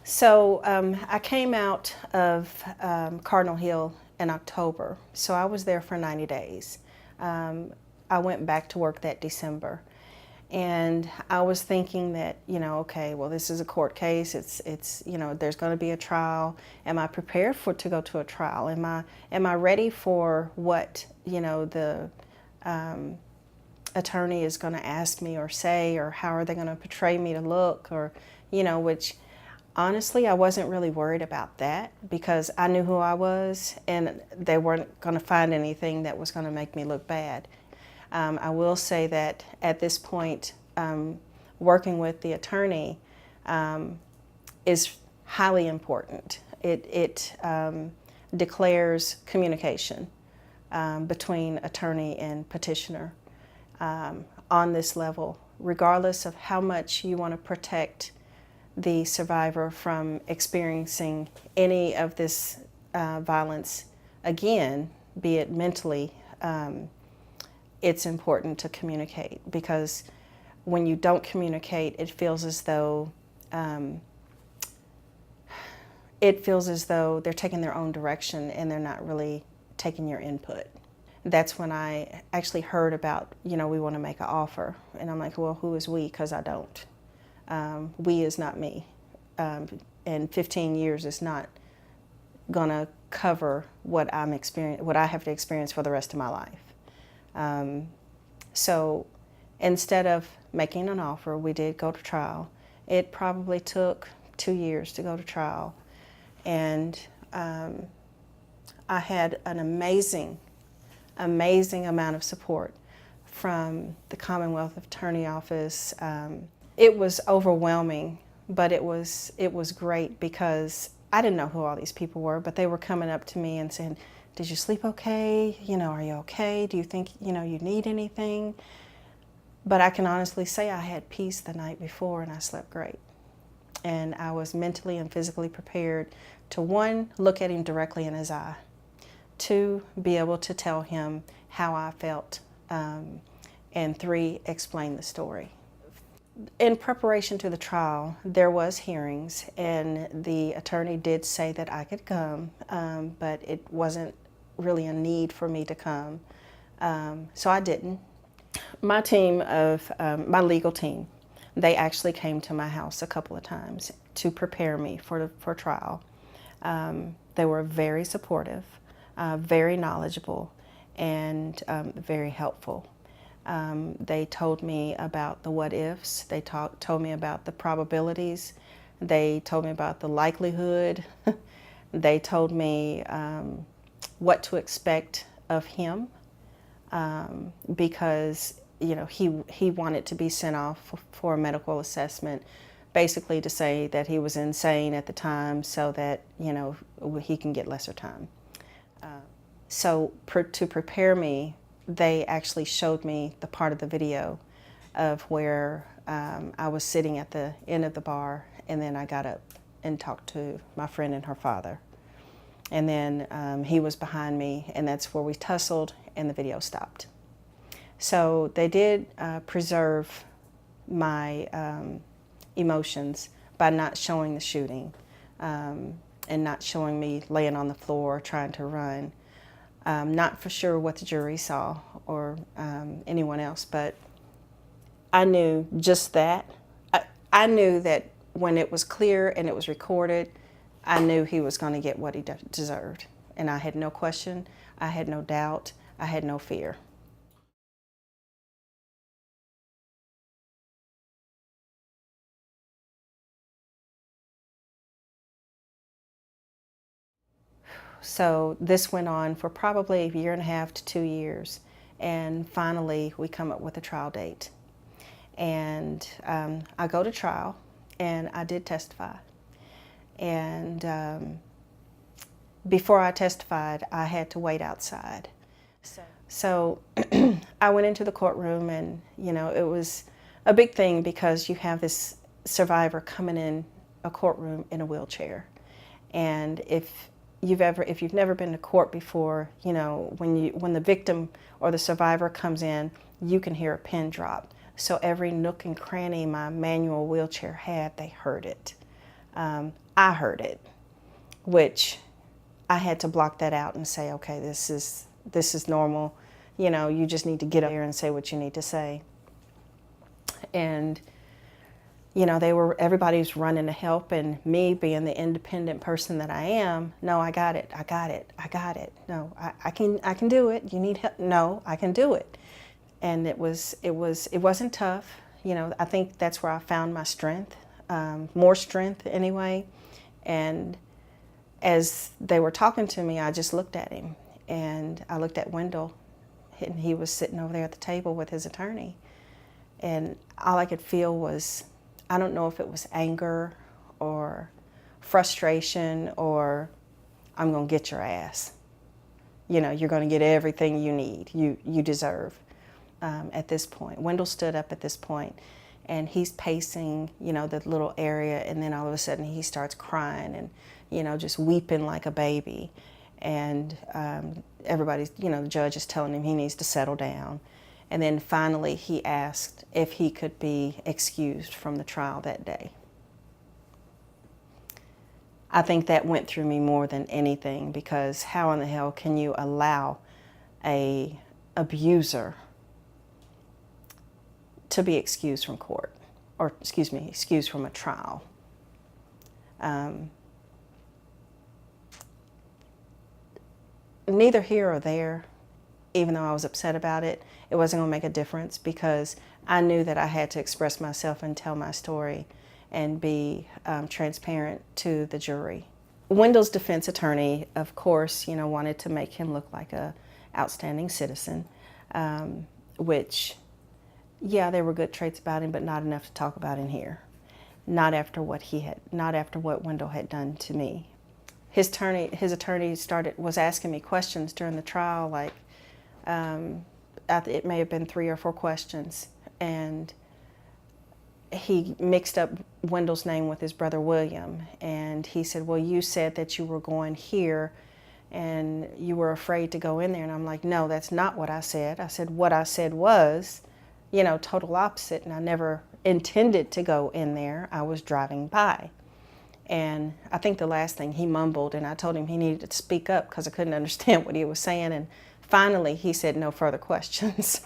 So I came out of Cardinal Hill in October, so I was there for 90 days. I went back to work that December, and I was thinking that, okay, well, this is a court case. It's there's going to be a trial. Am I prepared to go to a trial? Am I ready for what the attorney is going to ask me or say, or how are they going to portray me to look, or which honestly, I wasn't really worried about that because I knew who I was and they weren't going to find anything that was going to make me look bad. I will say that at this point, working with the attorney is highly important. It declares communication between attorney and petitioner on this level, regardless of how much you want to protect the survivor from experiencing any of this violence again, be it mentally. It's important to communicate, because when you don't communicate, it feels as though they're taking their own direction and they're not really taking your input. That's when I actually heard about, we want to make an offer. And I'm like, well, who is we? Because I don't. We is not me. And 15 years is not going to cover what I have to experience for the rest of my life. So instead of making an offer, we did go to trial. It probably took 2 years to go to trial. And I had an amazing amount of support from the Commonwealth Attorney Office. It was overwhelming, but it was great because I didn't know who all these people were, but they were coming up to me and saying, did you sleep okay? Are you okay? Do you think, you need anything? But I can honestly say I had peace the night before and I slept great. And I was mentally and physically prepared to, 1, look at him directly in his eye, 2, be able to tell him how I felt, and 3, explain the story. In preparation to the trial, there was hearings, and the attorney did say that I could come, but it wasn't really a need for me to come, so I didn't. My team my legal team, they actually came to my house a couple of times to prepare me for trial. They were very supportive, very knowledgeable, and very helpful. They told me about the what ifs. They told me about the probabilities. They told me about the likelihood. They told me what to expect of him, because he wanted to be sent off for a medical assessment, basically to say that he was insane at the time so that he can get lesser time. So to prepare me, they actually showed me the part of the video of where I was sitting at the end of the bar, and then I got up and talked to my friend and her father. And then he was behind me, and that's where we tussled, and the video stopped. So they did preserve my emotions by not showing the shooting, and not showing me laying on the floor trying to run. Not for sure what the jury saw or anyone else, but I knew just that. I knew that when it was clear and it was recorded, I knew he was going to get what he deserved. And I had no question, I had no doubt, I had no fear. So this went on for probably a year and a half to 2 years. And finally, we come up with a trial date. And I go to trial, and I did testify. And before I testified, I had to wait outside. So I went into the courtroom, and it was a big thing because you have this survivor coming in a courtroom in a wheelchair. And if you've never been to court before, when the victim or the survivor comes in, you can hear a pin drop. So every nook and cranny my manual wheelchair had, they heard it. I heard it, which I had to block that out and say, okay, this is normal. You know, you just need to get up here and say what you need to say. And you know, everybody was running to help, and me being the independent person that I am, no, I got it. No, I can do it. You need help? No, I can do it. And it wasn't tough. You know, I think that's where I found my strength, more strength anyway. And as they were talking to me, I just looked at him, and I looked at Wendell, and he was sitting over there at the table with his attorney. And all I could feel was, I don't know if it was anger or frustration or I'm going to get your ass. You know, you're going to get everything you need, you deserve at this point. Wendell stood up at this point, and he's pacing, you know, the little area, and then all of a sudden he starts crying and, you know, just weeping like a baby. And everybody's, you know, the judge is telling him he needs to settle down. And then finally he asked if he could be excused from the trial that day. I think that went through me more than anything, because how in the hell can you allow an abuser to be excused from court, or excused from a trial? Neither here or there. Even though I was upset about it, it wasn't going to make a difference, because I knew that I had to express myself and tell my story and be transparent to the jury. Wendell's defense attorney, of course, you know, wanted to make him look like a outstanding citizen, which, yeah, there were good traits about him, but not enough to talk about in here. Not after what Wendell had done to me. His attorney was asking me questions during the trial, like, it may have been 3 or 4 questions, and he mixed up Wendell's name with his brother William, and he said, well, you said that you were going here and you were afraid to go in there. And I'm like, no, that's not what I said. I said what I said was, you know, total opposite, and I never intended to go in there. I was driving by. And I think the last thing he mumbled, and I told him he needed to speak up because I couldn't understand what he was saying, and finally he said no further questions.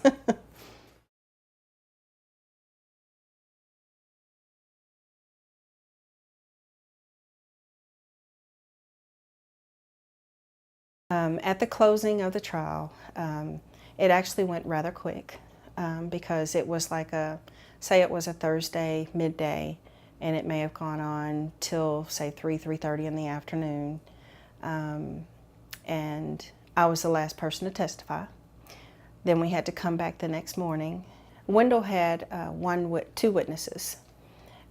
At the closing of the trial, it actually went rather quick, because it was like say it was a Thursday midday, and it may have gone on till, say, 3:30 in the afternoon. And I was the last person to testify. Then we had to come back the next morning. Wendell had 2 witnesses.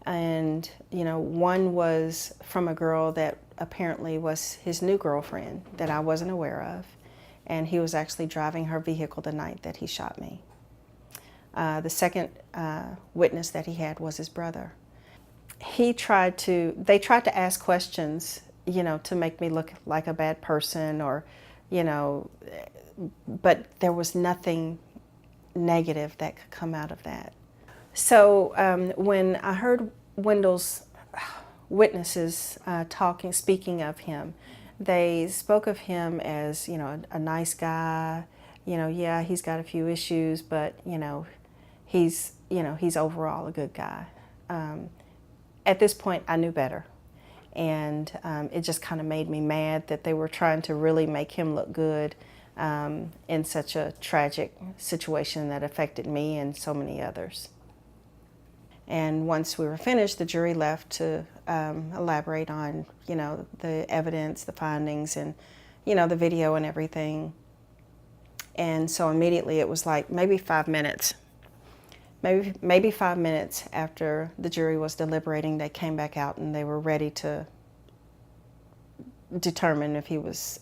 And, you know, one was from a girl that apparently was his new girlfriend that I wasn't aware of. And he was actually driving her vehicle the night that he shot me. The second witness that he had was his brother. They tried to ask questions, you know, to make me look like a bad person, or, you know, but there was nothing negative that could come out of that. So when I heard Wendell's witnesses speaking of him, they spoke of him as, you know, a nice guy. You know, yeah, he's got a few issues, but he's overall a good guy. At this point, I knew better, and it just kind of made me mad that they were trying to really make him look good in such a tragic situation that affected me and so many others. And once we were finished, the jury left to elaborate on, you know, the evidence, the findings, and, you know, the video and everything. And so immediately it was like maybe 5 minutes. Maybe 5 minutes after the jury was deliberating, they came back out and they were ready to determine if he was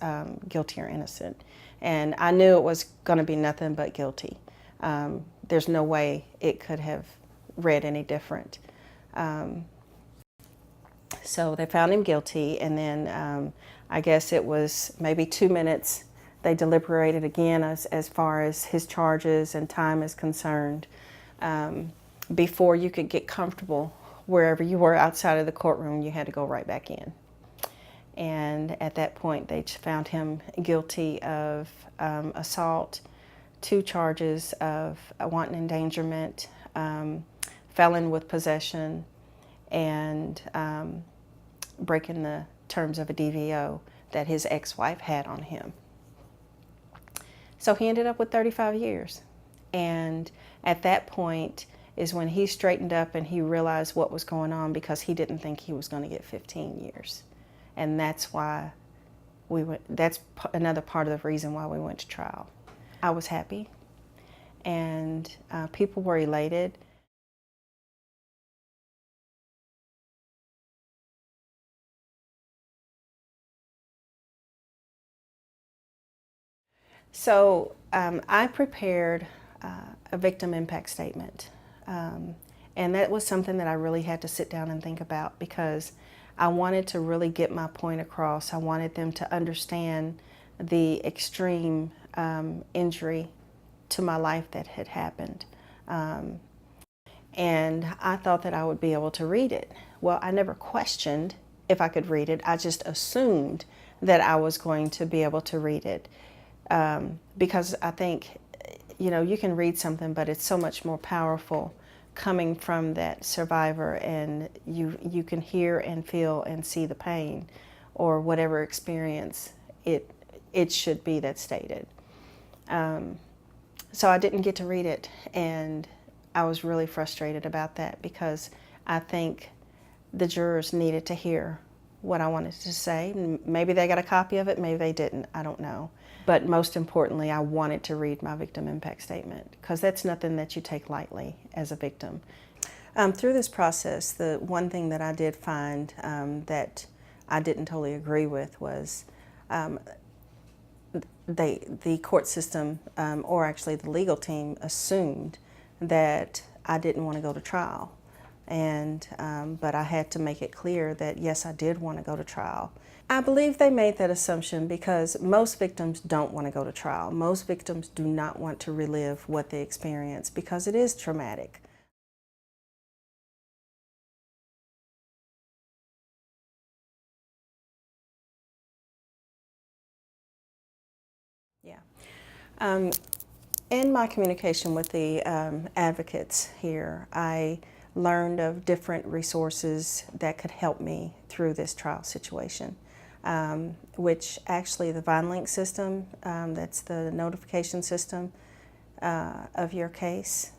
guilty or innocent. And I knew it was going to be nothing but guilty. There's no way it could have read any different. So they found him guilty, and then I guess it was maybe 2 minutes. They deliberated again as far as his charges and time is concerned, before you could get comfortable wherever you were outside of the courtroom, you had to go right back in. And at that point, they found him guilty of assault, 2 charges of wanton endangerment, felon with possession, and breaking the terms of a DVO that his ex-wife had on him. So he ended up with 35 years. And at that point is when he straightened up and he realized what was going on, because he didn't think he was going to get 15 years. And that's why that's another part of the reason why we went to trial. I was happy, and people were elated. So I prepared a victim impact statement. And that was something that I really had to sit down and think about, because I wanted to really get my point across. I wanted them to understand the extreme injury to my life that had happened. And I thought that I would be able to read it. Well, I never questioned if I could read it. I just assumed that I was going to be able to read it. Because I think, you can read something, but it's so much more powerful coming from that survivor, and you can hear and feel and see the pain, or whatever experience it should be that's stated. So I didn't get to read it, and I was really frustrated about that, because I think the jurors needed to hear what I wanted to say. Maybe they got a copy of it, maybe they didn't, I don't know. But most importantly, I wanted to read my victim impact statement, because that's nothing that you take lightly as a victim. Through this process, the one thing that I did find that I didn't totally agree with was the court system, or actually the legal team, assumed that I didn't want to go to trial. But I had to make it clear that yes, I did want to go to trial. I believe they made that assumption because most victims don't want to go to trial. Most victims do not want to relive what they experienced, because it is traumatic. Yeah. In my communication with the advocates here, I learned of different resources that could help me through this trial situation. Which actually the VineLink system, that's the notification system of your case.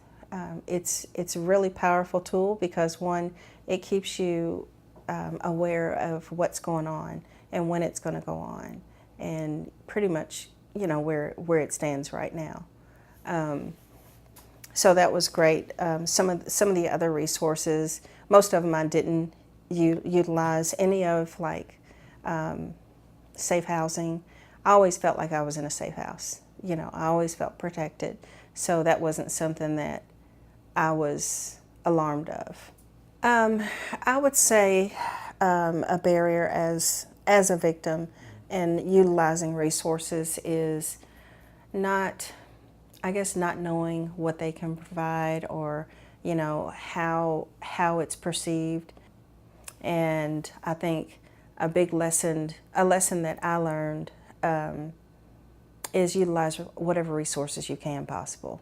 It's a really powerful tool, because one, it keeps you aware of what's going on and when it's going to go on, and pretty much where it stands right now. So that was great. Some of the other resources, most of them I didn't utilize any of, like safe housing. I always felt like I was in a safe house. I always felt protected. So that wasn't something that I was alarmed of. I would say a barrier as a victim and utilizing resources is not knowing what they can provide, or how it's perceived. And I think a lesson that I learned is utilize whatever resources you can possible.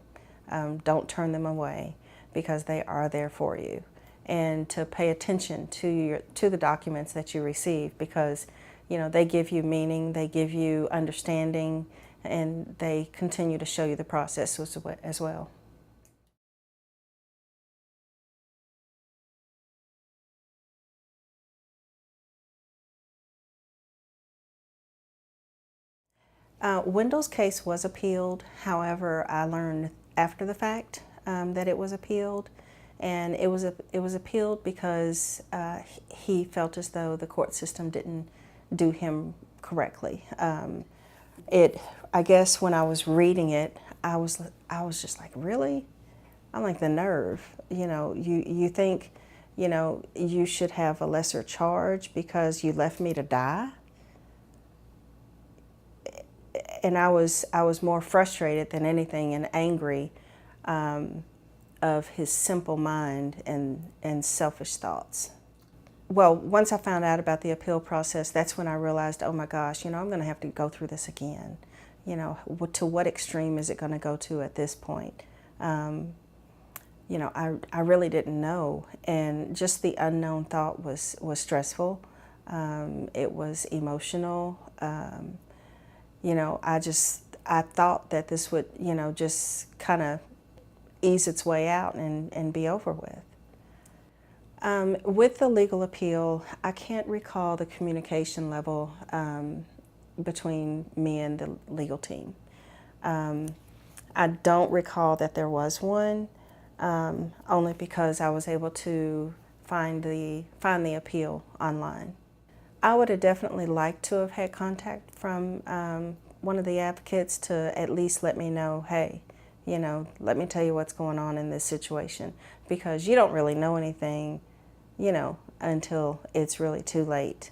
Don't turn them away, because they are there for you, and to pay attention to the documents that you receive, because they give you meaning, they give you understanding, and they continue to show you the process as well. Wendell's case was appealed. However, I learned after the fact that it was appealed, and it was appealed because he felt as though the court system didn't do him correctly. I guess when I was reading it, I was just like, really? I'm like, the nerve. You think, you should have a lesser charge because you left me to die? And I was more frustrated than anything, and angry of his simple mind and selfish thoughts. Well, once I found out about the appeal process, that's when I realized, oh my gosh, I'm going to have to go through this again. To what extreme is it going to go to at this point? I really didn't know, and just the unknown thought was stressful. It was emotional. I thought that this would, just kind of ease its way out and be over with. With the legal appeal, I can't recall the communication level between me and the legal team. I don't recall that there was one, only because I was able to find the appeal online. I would have definitely liked to have had contact from one of the advocates to at least let me know, hey, let me tell you what's going on in this situation, because you don't really know anything, until it's really too late.